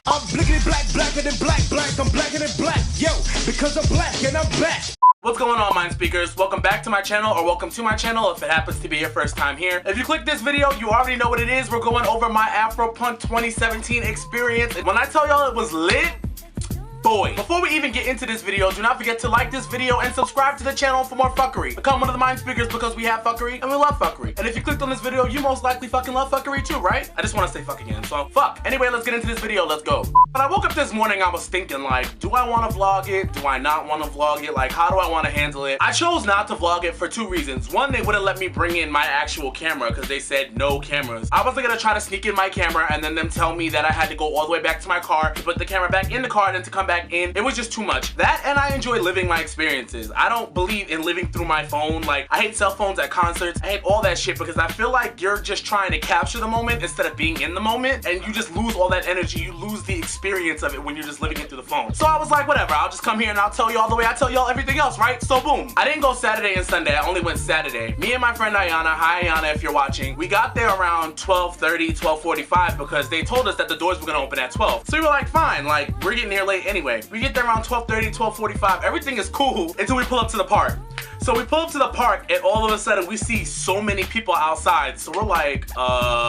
I'm blickety black, blacker than black, black. I'm blacker than black, yo, because I'm black and I'm back. What's going on, Mind Speakers? Welcome back to my channel, or welcome to my channel if it happens to be your first time here. If you click this video, you already know what it is. We're going over my Afropunk 2017 experience. And when I tell y'all it was lit, boy. Before we even get into this video, do not forget to like this video and subscribe to the channel for more fuckery. Become one of the Mind Speakers because we have fuckery and we love fuckery. And if you clicked on this video, you most likely fucking love fuckery too, right? I just want to say fuck again, so fuck. Anyway, let's get into this video. Let's go. When I woke up this morning, I was thinking like, do I want to vlog it? Do I not want to vlog it? Like, how do I want to handle it? I chose not to vlog it for two reasons. One, they wouldn't let me bring in my actual camera because they said no cameras. I wasn't gonna try to sneak in my camera and then them tell me that I had to go all the way back to my car to put the camera back in the car and then to come back in. It was just too much. That, and I enjoy living my experiences. I don't believe in living through my phone. Like, I hate cell phones at concerts. I hate all that shit because I feel like you're just trying to capture the moment instead of being in the moment, and you just lose all that energy. You lose the experience of it when you're just living it through the phone. So I was like, whatever, I'll just come here and I'll tell y'all the way I tell y'all everything else, right? So boom. I didn't go Saturday and Sunday. I only went Saturday. Me and my friend Ayana, hi Ayana if you're watching, we got there around 12:30, 12:45 because they told us that the doors were gonna open at 12. So we were like, fine, like, we're getting here late anyway. We get there around 12:30, 12:45. Everything is cool until we pull up to the park. So we pull up to the park and all of a sudden we see so many people outside. So we're like,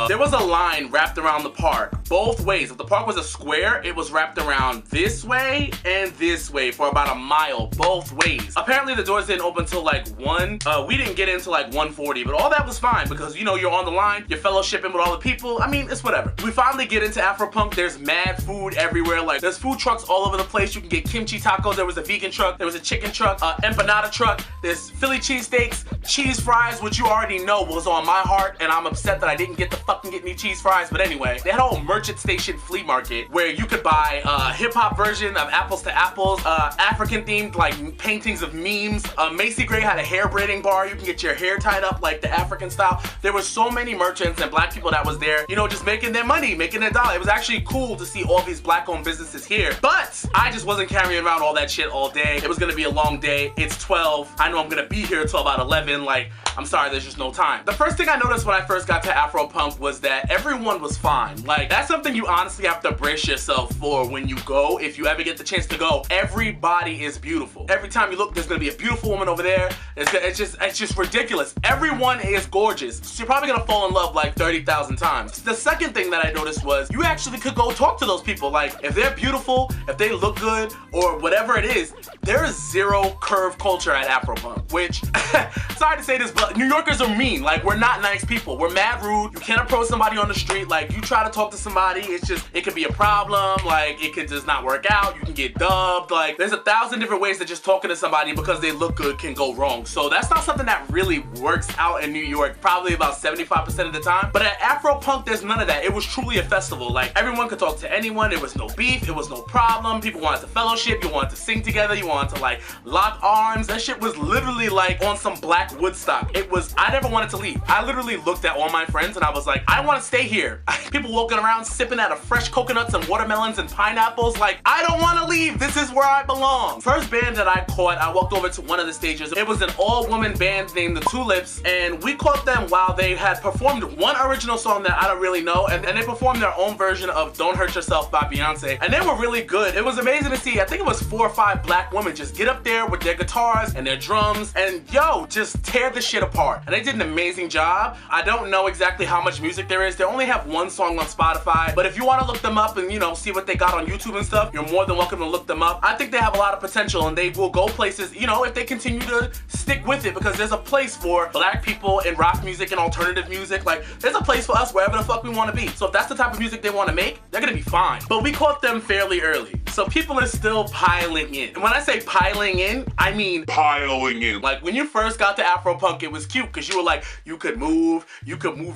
there was a line wrapped around the park both ways. If the park was a square, it was wrapped around this way and this way for about a mile, both ways. Apparently the doors didn't open till like 1. We didn't get into like 1:40, but all that was fine because, you know, you're on the line, you're fellowshipping with all the people. I mean, it's whatever. We finally get into Afropunk. There's mad food everywhere. Like, there's food trucks all over the place. You can get kimchi tacos. There was a vegan truck. There was a chicken truck, empanada truck. There's Philly cheesesteaks, cheese fries, which you already know was on my heart, and I'm upset that I didn't get any cheese fries. But anyway, they had a whole merchant station flea market where you could buy a hip-hop version of Apples to Apples, African themed like paintings of memes. Macy Gray had a hair braiding bar. You can get your hair tied up like the African style. There were so many merchants and black people that was there, you know, just making their money, making their dollar. It was actually cool to see all these black-owned businesses here, but I just wasn't carrying around all that shit all day. It was gonna be a long day. It's 12. I know I'm gonna be here till about 11. Like, I'm sorry, there's just no time. The first thing I noticed when I first got to Afropunk was that everyone was fine. Like, that's something you honestly have to brace yourself for when you go. If you ever get the chance to go, everybody is beautiful. Every time you look, there's gonna be a beautiful woman over there. It's just ridiculous. Everyone is gorgeous. So you're probably gonna fall in love like 30,000 times. The second thing that I noticed was you actually could go talk to those people. Like, if they're beautiful, if they look good, or whatever it is, there is zero curve culture at Afropunk, which, sorry to say this, but New Yorkers are mean. Like, we're not nice people. We're mad rude. You can't approach somebody on the street. Like, you try to talk to somebody, it's just, it could be a problem. Like, it could just not work out. You can get dubbed. Like, there's 1,000 different ways that just talking to somebody because they look good can go wrong. So that's not something that really works out in New York, probably about 75% of the time. But at Afropunk, there's none of that. It was truly a festival. Like, everyone could talk to anyone. There was no beef. It was no problem. People wanted to fellowship. You wanted to sing together. You wanted to, like, lock arms. That shit was literally like on some black Woodstock. It was, I never wanted to leave. I literally looked at all my friends and I was like, I want to stay here. People walking around sipping out of fresh coconuts and watermelons and pineapples. Like, I don't want to leave. This is where I belong. First band that I caught, I walked over to one of the stages. It was an all-woman band named the Tulips, and we caught them while they had performed one original song that I don't really know, and they performed their own version of Don't Hurt Yourself by Beyonce, and they were really good. It was amazing to see. I think it was 4 or 5 black women just get up there with their guitars and their drums and, yo, just tear the shit apart. And they did an amazing job. I don't know exactly how much music there is. They only have one song on Spotify, but if you want to look them up and, you know, see what they got on YouTube and stuff, you're more than welcome to look them up. I think they have a lot of potential and they will go places, you know, if they continue to stick with it, because there's a place for black people in rock music and alternative music. Like, there's a place for us wherever the fuck we want to be. So if that's the type of music they want to make, they're gonna be fine. But we caught them fairly early, so people are still piling in. And when I say piling in, I mean piling in. Like, when you first got to Afropunk, it was cute because you were like, you could move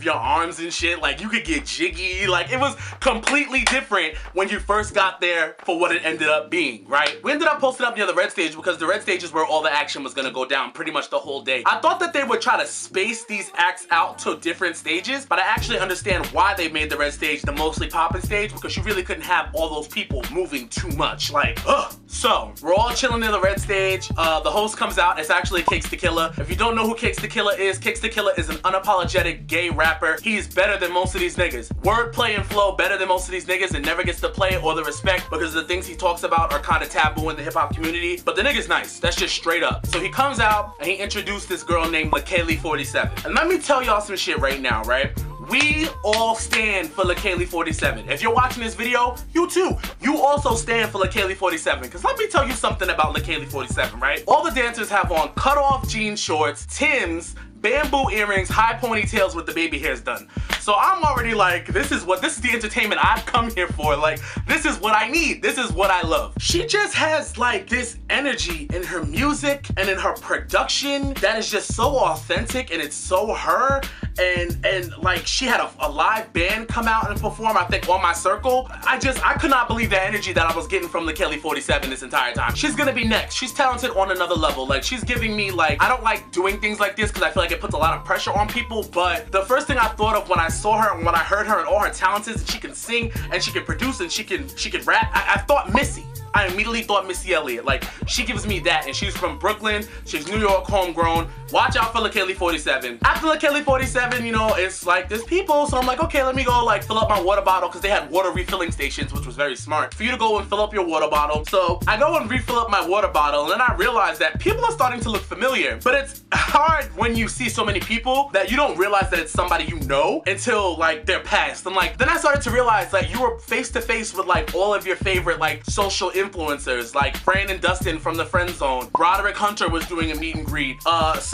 your arms and shit. Like, you could get jiggy. Like, it was completely different when you first got there for what it ended up being, right? We ended up posting up near the red stage because the red stage is where all the action was gonna go down pretty much the whole day. I thought that they would try to space these acts out to different stages, but I actually understand why they made the red stage the mostly poppin' stage, because you really couldn't have all those people moving too much. Like, ugh. So, we're all chilling near the red stage. The host comes out. It's actually Cakes the Killer. If you don't know who Kicks the Killer is, Kicks the Killer is an unapologetic gay rapper. He's better than most of these niggas. Wordplay and flow better than most of these niggas, and never gets the play or the respect because the things he talks about are kind of taboo in the hip-hop community. But the nigga's nice. That's just straight up. So he comes out and he introduced this girl named LEIKELI47. And let me tell y'all some shit right now, right? We all stand for LEIKELI47. If you're watching this video, you too. You also stand for LEIKELI47. Because let me tell you something about LEIKELI47, right? All the dancers have on cut-off jean shorts, Timbs, bamboo earrings, high ponytails with the baby hairs done. So I'm already like, this is the entertainment I've come here for. Like, this is what I need. This is what I love. She just has like this energy in her music and in her production that is just so authentic, and it's so her. And like, she had a live band come out and perform, I think, on my circle. I could not believe the energy that I was getting from LEIKELI47 this entire time. She's gonna be next. She's talented on another level. Like, she's giving me, like, I don't like doing things like this because I feel like it puts a lot of pressure on people, but the first thing I thought of when I saw her and when I heard her and all her talents is that she can sing and she can produce and she can rap. I thought Missy. I immediately thought Missy Elliott. Like, she gives me that, and she's from Brooklyn. She's New York homegrown. Watch out for LEIKELI47. After LEIKELI47, you know, it's like there's people, so I'm like, okay, let me go like fill up my water bottle, because they had water refilling stations, which was very smart for you to go and fill up your water bottle. So I go and refill up my water bottle, and then I realize that people are starting to look familiar. But it's hard when you see so many people that you don't realize that it's somebody you know until like they're past. And like, then I started to realize that you were face to face with like all of your favorite like social influencers, like Fran and Dustin from the Friend Zone. Broderick Hunter was doing a meet and greet.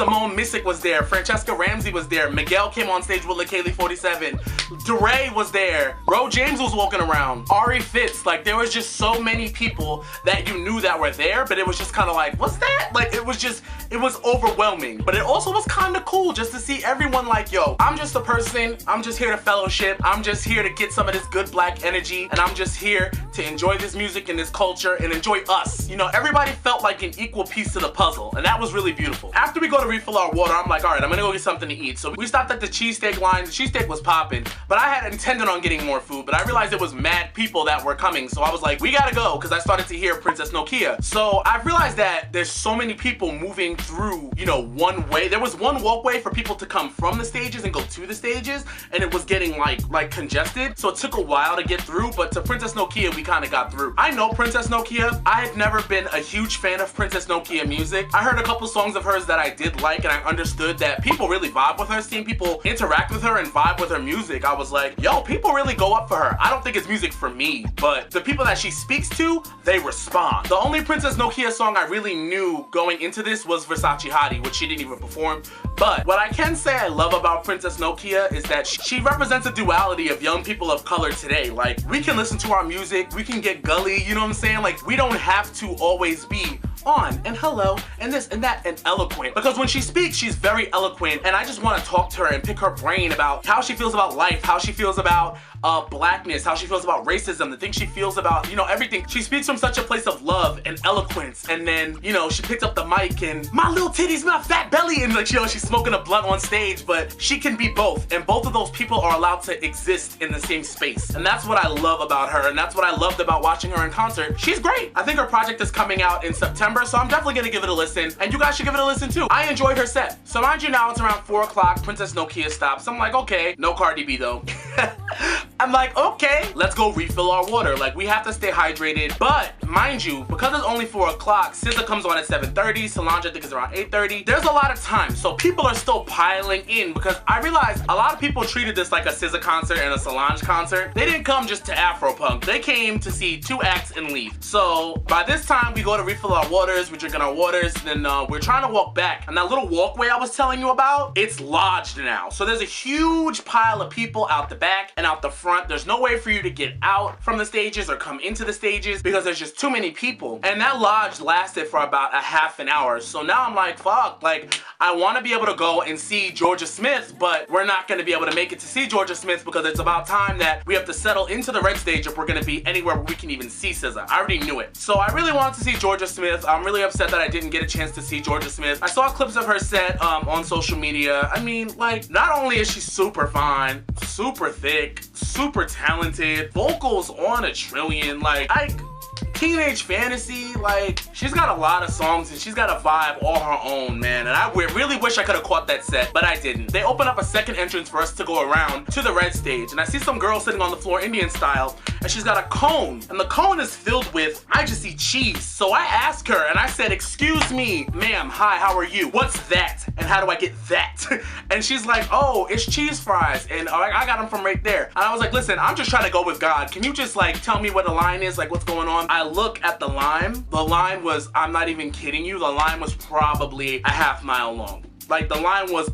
Simone Missick was there. Francesca Ramsey was there. Miguel came on stage with LEIKELI47. DeRay was there. Bro James was walking around. Ari Fitz. Like, there was just so many people that you knew that were there, but it was just kind of like, what's that? Like, it was overwhelming. But it also was kind of cool just to see everyone like, yo, I'm just a person. I'm just here to fellowship. I'm just here to get some of this good black energy, and I'm just here to enjoy this music and this culture and enjoy us. You know, everybody felt like an equal piece to the puzzle, and that was really beautiful. After we go to refill our water, I'm like, all right, I'm gonna go get something to eat. So we stopped at the cheesesteak line. The cheesesteak was popping, but I had intended on getting more food, but I realized it was mad people that were coming, so I was like, we gotta go, because I started to hear Princess Nokia. So I realized that there's so many people moving through, you know, one way. There was one walkway for people to come from the stages and go to the stages, and it was getting like congested, so it took a while to get through, but to Princess Nokia, we kind of got through. I know Princess Nokia. I had never been a huge fan of Princess Nokia music. I heard a couple songs of hers that I did like, and I understood that people really vibe with her. Seeing people interact with her and vibe with her music, I was like, yo, people really go up for her. I don't think it's music for me, but the people that she speaks to, they respond. The only Princess Nokia song I really knew going into this was Versace Hottie, which she didn't even perform. But what I can say I love about Princess Nokia is that she represents a duality of young people of color today. Like, we can listen to our music, we can get gully, you know what I'm saying? Like, we don't have to always be on and hello and this and that and eloquent, because when she speaks, she's very eloquent, and I just want to talk to her and pick her brain about how she feels about life, how she feels about blackness, how she feels about racism, the things she feels about, you know, everything. She speaks from such a place of love and eloquence, and then, you know, she picked up the mic and my little titties, my fat belly, and like, you know, she's smoking a blunt on stage, but she can be both, and both of those people are allowed to exist in the same space, and that's what I love about her, and that's what I loved about watching her in concert. She's great. I think her project is coming out in September, so I'm definitely gonna give it a listen, and you guys should give it a listen too. I enjoyed her set. So mind you, now it's around 4 o'clock, Princess Nokia stops. I'm like, okay, no Cardi B though. I'm like, okay, let's go refill our water. Like, we have to stay hydrated, but mind you, because it's only 4 o'clock, SZA comes on at 7:30, Solange I think is around 8:30. There's a lot of time, so people are still piling in, because I realized a lot of people treated this like a SZA concert and a Solange concert. They didn't come just to Afropunk. They came to see 2 acts and leave. So by this time, we go to refill our waters, we're drinking our waters, then we're trying to walk back. And that little walkway I was telling you about, it's lodged now. So there's a huge pile of people out the back and out the front. There's no way for you to get out from the stages or come into the stages because there's just too many people. And that lodge lasted for about a half an hour. So now I'm like, fuck, like, I want to be able to go and see Georgia Smith, but we're not going to be able to make it to see Georgia Smith because it's about time that we have to settle into the red stage if we're going to be anywhere where we can even see SZA. I already knew it. So I really wanted to see Georgia Smith. I'm really upset that I didn't get a chance to see Georgia Smith. I saw clips of her set on social media. I mean, like, not only is she super fine, super thick, super talented, vocals on a trillion, like, Teenage Fantasy, like, she's got a lot of songs and she's got a vibe all her own, man. And I really wish I could have caught that set, but I didn't. They opened up a second entrance for us to go around to the red stage, and I see some girl sitting on the floor Indian style, and she's got a cone, and the cone is filled with, I just see cheese. So I asked her and I said, excuse me, ma'am, hi, how are you? What's that? And how do I get that? And she's like, oh, it's cheese fries, and I got them from right there. And I was like, listen, I'm just trying to go with God. Can you just like tell me what the line is, like what's going on? I look at the line. The line was, I'm not even kidding you, the line was probably a half-mile long. Like, the line was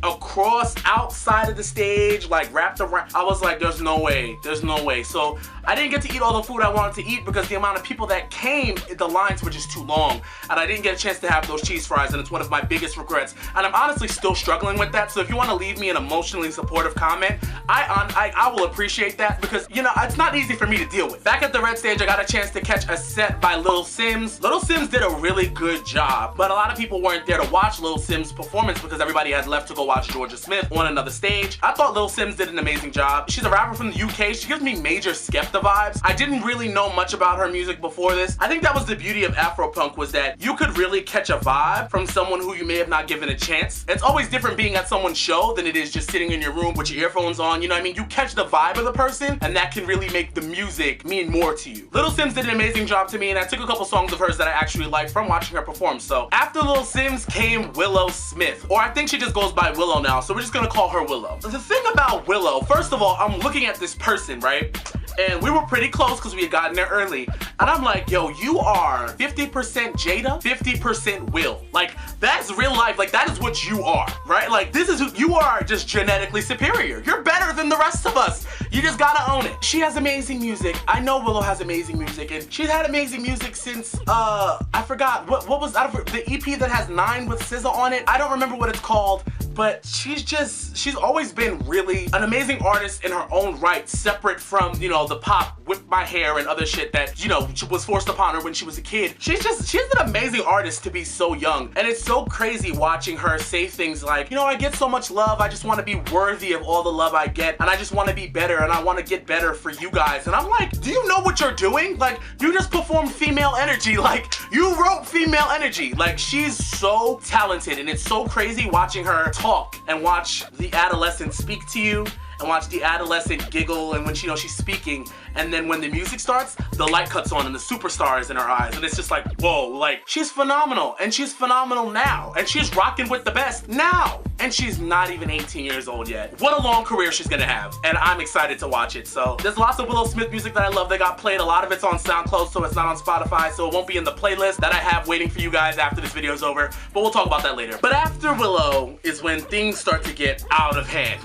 across outside of the stage, like wrapped around. I was like, there's no way, there's no way. So I didn't get to eat all the food I wanted to eat because the amount of people that came, the lines were just too long, and I didn't get a chance to have those cheese fries, and it's one of my biggest regrets. And I'm honestly still struggling with that, so if you want to leave me an emotionally supportive comment, I will appreciate that, because, you know, it's not easy for me to deal with. Back at the red stage, I got a chance to catch a set by Little Sims. Little Sims did a really good job, but a lot of people weren't there to watch Little Sims' performance because everybody had left to go watch Willow Smith on another stage. I thought Little Sims did an amazing job. She's a rapper from the UK. She gives me major Skepta vibes. I didn't really know much about her music before this. I think that was the beauty of Afropunk, was that you could really catch a vibe from someone who you may have not given a chance. It's always different being at someone's show than it is just sitting in your room with your earphones on, you know what I mean? You catch the vibe of the person, and that can really make the music mean more to you. Little Sims did an amazing job to me, and I took a couple songs of hers that I actually liked from watching her perform. So after Little Sims came Willow Smith, or I think she just goes by Willow now, so we're just gonna call her Willow. The thing about Willow, first of all, I'm looking at this person, right? And we were pretty close because we had gotten there early. And I'm like, yo, you are 50% Jada, 50% Will. Like, that's real life. Like, that is what you are, right? Like, this is who you are, just genetically superior. You're better than the rest of us. You just gotta own it. She has amazing music. I know Willow has amazing music, and she's had amazing music since, I forgot, what was that? The EP that has 9 with SZA on it. I don't remember what it's called, but she's always been really an amazing artist in her own right, separate from, you know, the pop Whip My Hair and other shit that, you know, was forced upon her when she was a kid. She's an amazing artist to be so young, and it's so crazy watching her say things like, you know, I get so much love, I just want to be worthy of all the love I get, and I just want to be better, and I want to get better for you guys. And I'm like, do you know what you're doing? Like, you just performed Female Energy. Like, you wrote Female Energy. Like, she's so talented, and it's so crazy watching her talk and watch the adolescent speak to you and watch the adolescent giggle, and when she, you know, she's speaking, and then when the music starts, the light cuts on and the superstar is in her eyes, and it's just like, whoa, like, she's phenomenal, and she's phenomenal now, and she's rocking with the best now, and she's not even 18 years old yet. What a long career she's gonna have, and I'm excited to watch it. So there's lots of Willow Smith music that I love that got played. A lot of it's on SoundCloud, so it's not on Spotify, so it won't be in the playlist that I have waiting for you guys after this video is over, but we'll talk about that later. But after Willow is when things start to get out of hand.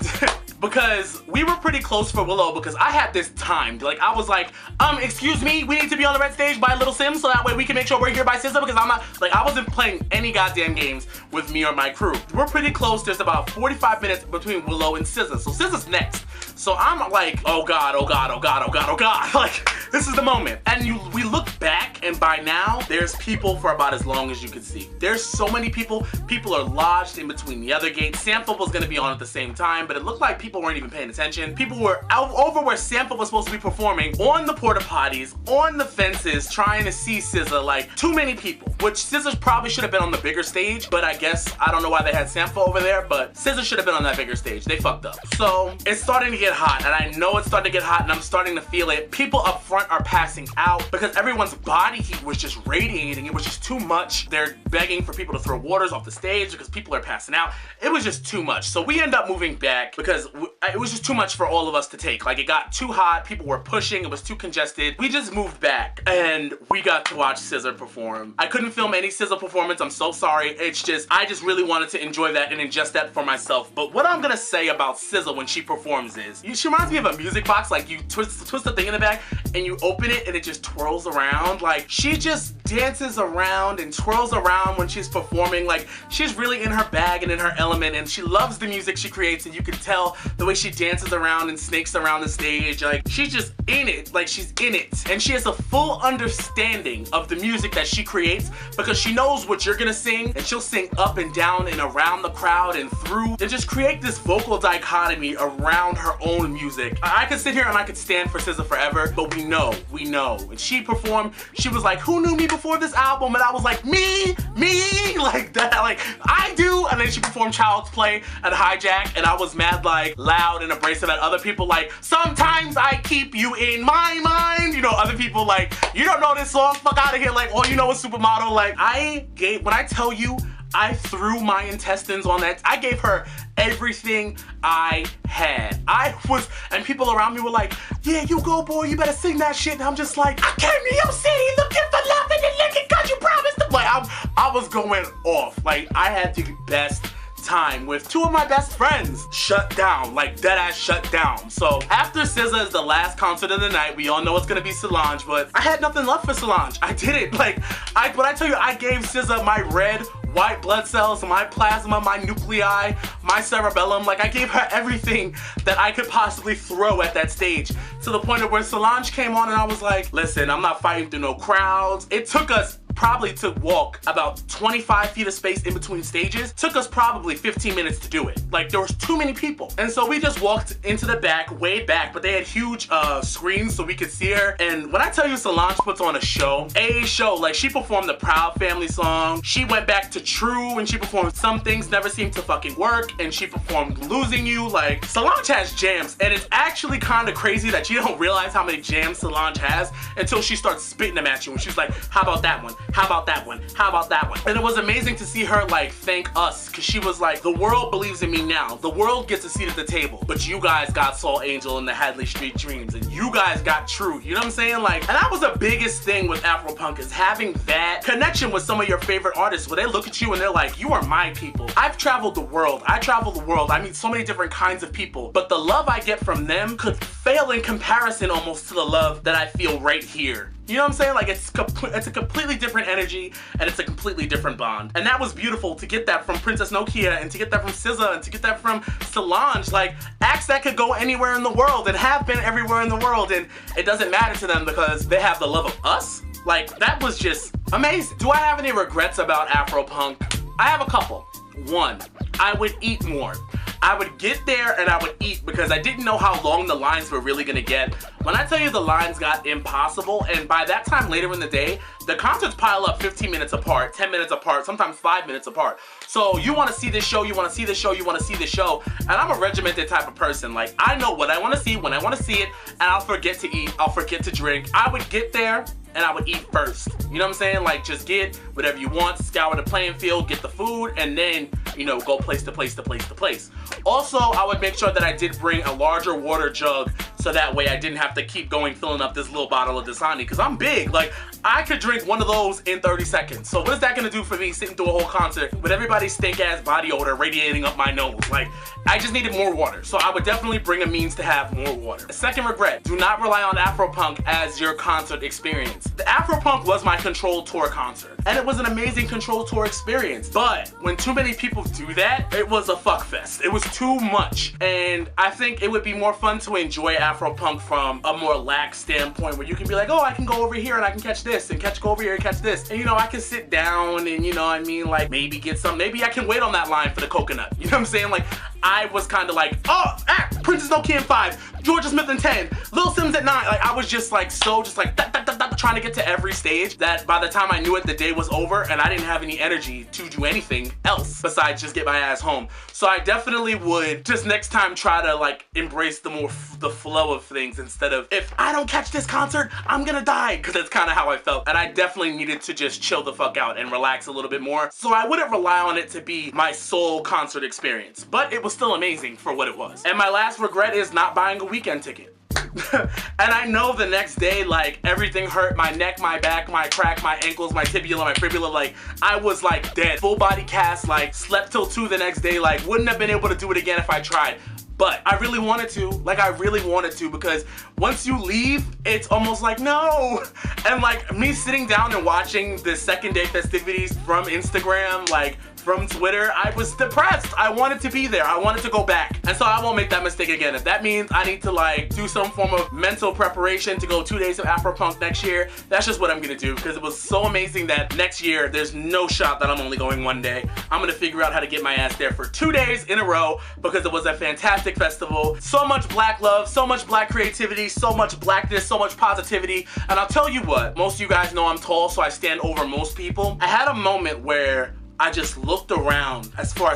Because we were pretty close for Willow, because I had this timed. Like, I was like, excuse me, we need to be on the red stage by Little Sims so that way we can make sure we're here by SZA, because I'm not, like, I wasn't playing any goddamn games with me or my crew. We're pretty close. There's about 45 minutes between Willow and SZA, so SZA's next. So I'm like, oh God, oh God, oh God, oh God, oh God. Like, this is the moment. And we look back, and by now, there's people for about as long as you can see. There's so many people. People are lodged in between the other gates. Sample was gonna be on at the same time, but it looked like people weren't even paying attention. People were over where Sample was supposed to be performing, on the porta potties, on the fences, trying to see SZA. Like, too many people, which SZA probably should have been on the bigger stage, but I guess, I don't know why they had Sample over there, but SZA should have been on that bigger stage. They fucked up. So, it's starting to get hot, and I know it's starting to get hot, and I'm starting to feel it. People up front are passing out because everyone's body heat was just radiating. It was just too much. They're begging for people to throw waters off the stage because people are passing out. It was just too much. So we end up moving back because it was just too much for all of us to take. Like, it got too hot, people were pushing, it was too congested. We just moved back, and we got to watch SZA perform. I couldn't film any SZA performance, I'm so sorry. It's just, I just really wanted to enjoy that and ingest that for myself. But what I'm gonna say about SZA when she performs is, she reminds me of a music box. Like, you twist the thing in the back, and you open it, and it just twirls around. Like, she just dances around and twirls around when she's performing. Like, she's really in her bag and in her element, and she loves the music she creates, and you can tell the way she dances around and snakes around the stage. Like, she's just in it. Like, she's in it, and she has a full understanding of the music that she creates, because she knows what you're gonna sing, and she'll sing up and down and around the crowd and through, and just create this vocal dichotomy around her own music. I could sit here and I could stand for SZA forever, but we know. And she performed, she was like, who knew me before this album? And I was like, me, like that, like, I do. And then she performed Child's Play and Hijack, and I was mad, like, loud and abrasive at other people, like, sometimes I keep you in my mind. You know, other people like, you don't know this song, fuck out of here, like, all you know is Supermodel. Like, when I tell you, I threw my intestines on that. I gave her everything I had. And people around me were like, yeah, you go, boy, you better sing that shit. And I'm just like, I came to your city looking for love and then looking cause you promised to. Like, I was going off. Like, I had the best time with two of my best friends. Shut down, like dead ass shut down. So after SZA is the last concert of the night, we all know it's gonna be Solange, but I had nothing left for Solange. I didn't. Like, when I tell you, I gave SZA my red, white blood cells, my plasma, my nuclei, my cerebellum. Like, I gave her everything that I could possibly throw at that stage, to the point of where Solange came on and I was like, listen, I'm not fighting through no crowds. It took us probably to walk about 25 feet of space in between stages. Took us probably 15 minutes to do it. Like, there was too many people. And so we just walked into the back, way back, but they had huge screens so we could see her. And when I tell you Solange puts on a show, like, she performed the Proud Family song, she went back to True, and she performed Some Things Never Seem to Fucking Work, and she performed Losing You. Like, Solange has jams, and it's actually kind of crazy that you don't realize how many jams Solange has until she starts spitting them at you, and she's like, how about that one? How about that one? How about that one? And it was amazing to see her, like, thank us, because she was like, the world believes in me now. The world gets a seat at the table, but you guys got Soul Angel and the Hadley Street Dreams, and you guys got True. You know what I'm saying? Like, and that was the biggest thing with Afropunk, is having that connection with some of your favorite artists where they look at you and they're like, you are my people. I've traveled the world. I travel the world. I meet so many different kinds of people, but the love I get from them could fail in comparison almost to the love that I feel right here. You know what I'm saying? Like, it's a completely different energy, and it's a completely different bond. And that was beautiful to get that from Princess Nokia, and to get that from SZA, and to get that from Solange. Like, acts that could go anywhere in the world and have been everywhere in the world, and it doesn't matter to them because they have the love of us. Like, that was just amazing. Do I have any regrets about Afropunk? I have a couple. One, I would eat more. I would get there and I would eat because I didn't know how long the lines were really gonna get. When I tell you the lines got impossible, and by that time later in the day, the concerts pile up 15 minutes apart, 10 minutes apart, sometimes 5 minutes apart. So you wanna see this show, you wanna see this show, you wanna see this show, and I'm a regimented type of person. Like, I know what I wanna see when I wanna see it, and I'll forget to eat, I'll forget to drink. I would get there and I would eat first. You know what I'm saying? Like, just get whatever you want, scour the playing field, get the food, and then, you know, go place to place to place to place. Also, I would make sure that I did bring a larger water jug so that way I didn't have to keep going filling up this little bottle of Dasani, because I'm big. Like, I could drink one of those in 30 seconds. So what is that gonna do for me sitting through a whole concert with everybody's stink-ass body odor radiating up my nose? Like, I just needed more water. So I would definitely bring a means to have more water. Second regret, do not rely on Afropunk as your concert experience. The Afropunk was my Control Tour concert, and it was an amazing Control Tour experience. But when too many people do that, it was a fuck fest. It was too much. And I think it would be more fun to enjoy Afropunk from a more lax standpoint, where you can be like, oh, I can go over here and I can catch this, and go over here and catch this. And, you know, I can sit down and, you know what I mean, like, maybe get some, maybe I can wait on that line for the coconut. You know what I'm saying? Like, I was kind of like, oh, Princess Nokia in 5, Georgia Smith in 10, Lil Sims at 9. Like, I was just like, trying to get to every stage, that by the time I knew it, the day was over, and I didn't have any energy to do anything else besides just get my ass home. So I definitely would just next time try to, like, embrace the flow of things, instead of, if I don't catch this concert, I'm gonna die, because that's kind of how I felt. And I definitely needed to just chill the fuck out and relax a little bit more. So I wouldn't rely on it to be my sole concert experience, but it was still amazing for what it was. And my last regret is not buying a weekend ticket. And I know the next day, like, everything hurt, my neck, my back, my crack, my ankles, my tibia, my fibula, like, I was like dead. Full body cast, like, slept till 2 the next day, like, wouldn't have been able to do it again if I tried. But I really wanted to, like, I really wanted to, because once you leave, it's almost like, no. And like, me sitting down and watching the second day festivities from Instagram, like, from Twitter, I was depressed. I wanted to be there. I wanted to go back. And so I won't make that mistake again. If that means I need to, like, do some form of mental preparation to go 2 days of Afropunk next year, that's just what I'm gonna do, because it was so amazing that next year there's no shot that I'm only going 1 day. I'm gonna figure out how to get my ass there for 2 days in a row, because it was a fantastic fantastic festival. So much black love, so much black creativity, so much blackness, so much positivity. And I'll tell you what, most of you guys know I'm tall, so I stand over most people. I had a moment where I just looked around as far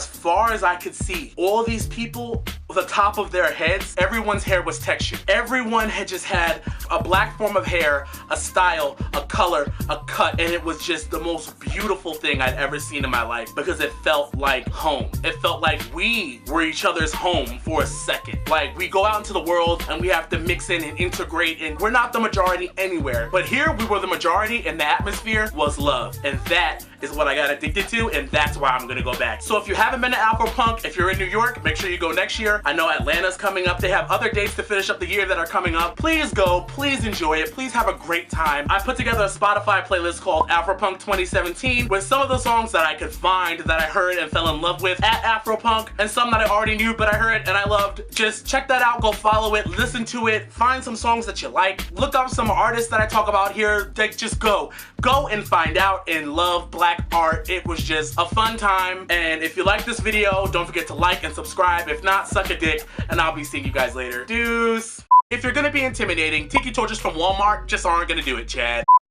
as I could see. All these people, the top of their heads, everyone's hair was textured. Everyone had just had a black form of hair, a style, a color, a cut, and it was just the most beautiful thing I'd ever seen in my life because it felt like home. It felt like we were each other's home for a second. Like, we go out into the world and we have to mix in and integrate, and we're not the majority anywhere. But here we were the majority, and the atmosphere was love. And that is what I got addicted to, and that's why I'm gonna go back. So if you haven't been to Afropunk, if you're in New York, make sure you go next year. I know Atlanta's coming up. They have other dates to finish up the year that are coming up. Please go, please enjoy it, please have a great time. I put together a Spotify playlist called Afropunk 2017 with some of the songs that I could find that I heard and fell in love with at Afropunk, and some that I already knew but I heard and I loved. Just check that out, go follow it, listen to it, find some songs that you like, look up some artists that I talk about here. Like, just go and find out and love black art. It was just a fun time, and if you like this video, don't forget to like and subscribe. If not, suck a dick, and I'll be seeing you guys later. Deuce. If you're gonna be intimidating, tiki torches from Walmart just aren't gonna do it, Chad.